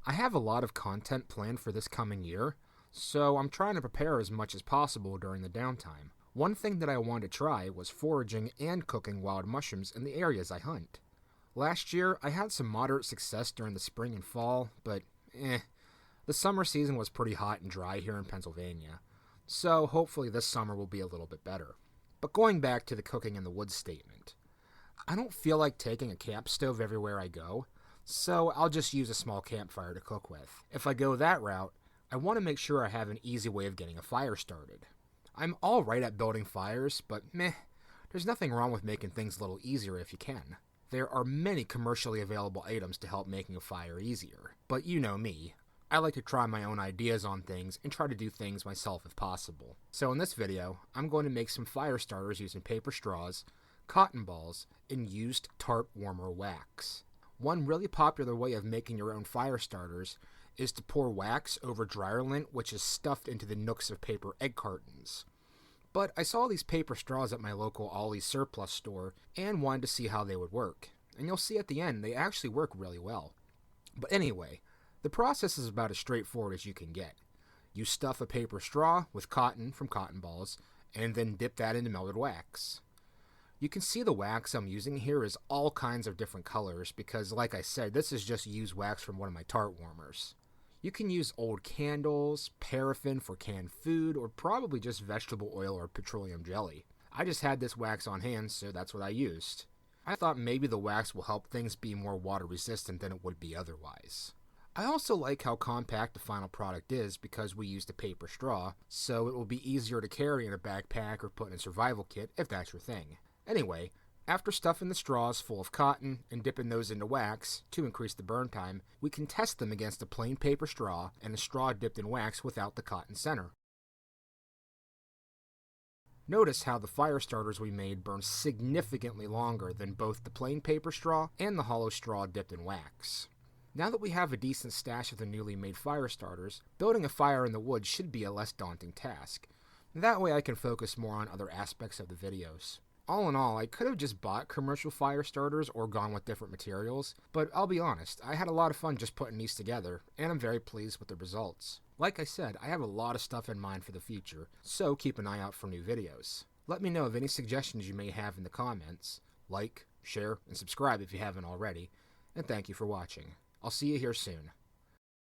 I have a lot of content planned for this coming year, so I'm trying to prepare as much as possible during the downtime. One thing that I wanted to try was foraging and cooking wild mushrooms in the areas I hunt. Last year, I had some moderate success during the spring and fall, but the summer season was pretty hot and dry here in Pennsylvania, so hopefully this summer will be a little bit better. But going back to the cooking in the woods statement, I don't feel like taking a camp stove everywhere I go, so I'll just use a small campfire to cook with. If I go that route, I want to make sure I have an easy way of getting a fire started. I'm alright at building fires, but there's nothing wrong with making things a little easier if you can. There are many commercially available items to help making a fire easier, but you know me. I like to try my own ideas on things and try to do things myself if possible. So in this video, I'm going to make some fire starters using paper straws, cotton balls, and used tarp warmer wax. One really popular way of making your own fire starters is to pour wax over dryer lint, which is stuffed into the nooks of paper egg cartons. But I saw these paper straws at my local Ollie's surplus store and wanted to see how they would work. And you'll see at the end, they actually work really well. But anyway, the process is about as straightforward as you can get. You stuff a paper straw with cotton from cotton balls, and then dip that into melted wax. You can see the wax I'm using here is all kinds of different colors because, like I said, this is just used wax from one of my tart warmers. You can use old candles, paraffin for canned food, or probably just vegetable oil or petroleum jelly. I just had this wax on hand, so that's what I used. I thought maybe the wax will help things be more water resistant than it would be otherwise. I also like how compact the final product is because we used a paper straw, so it will be easier to carry in a backpack or put in a survival kit if that's your thing. Anyway, after stuffing the straws full of cotton and dipping those into wax to increase the burn time, we can test them against a plain paper straw and a straw dipped in wax without the cotton center. Notice how the fire starters we made burn significantly longer than both the plain paper straw and the hollow straw dipped in wax. Now that we have a decent stash of the newly made fire starters, building a fire in the woods should be a less daunting task. That way I can focus more on other aspects of the videos. All in all, I could have just bought commercial fire starters or gone with different materials, but I'll be honest, I had a lot of fun just putting these together, and I'm very pleased with the results. Like I said, I have a lot of stuff in mind for the future, so keep an eye out for new videos. Let me know of any suggestions you may have in the comments. Like, share, and subscribe if you haven't already, and thank you for watching. I'll see you here soon.